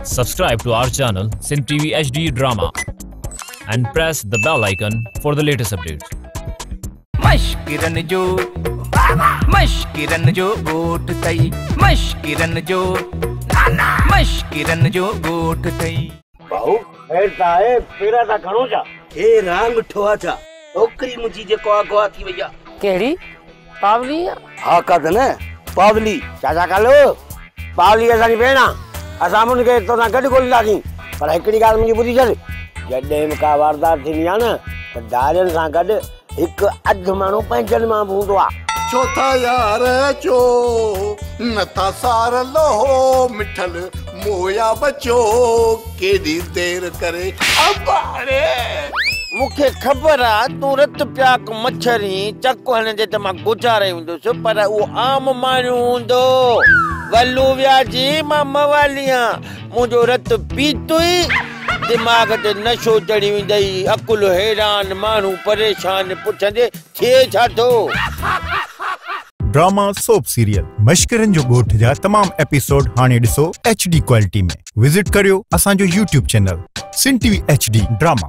Subscribe to our channel Sin TV HD Drama and press the bell icon for the latest updates. मशकिरन जो गोट तई मशकिरन जो गोट तई भाऊ हेरता है पेरा ता घणो जा ए रांग ठोआ जा ओकरी मुजी जे कोआ थी भैया केड़ी पावली हा कद ने पावली चाचा कालो पावली असानी भेणा असा मुन के तो ना गड गोलींदासी पर एकड़ी गाल मुजी बुधी छड जडे का वारदात थी या न त दारन सा गड एक अध मानो पंजन मा भूंदो आ चौथा यार चो नथा सार लो मिठल मोया बचो केडी देर करे अबारे मुखे खबर आ तू रत प्याक मच्छरी चक्को हने जे त मा गुजारे हुंदुस पर वो आम माण्हू हुंदो वल्लू व्याजी मां मवालिया मुजो रत पीतुई दिमाग ते नशो चढ़ी वेंदई अकुल हैरान माण्हू परेशान पुछंदे थे छा थो ड्रामा सोप सीरियल मशकिरन जो गोठ जा तमाम एपिसोड हाने ॾिसो HD क्वालिटी में विजिट करियो असांजो YouTube चैनल सिन TV HD ड्रामा।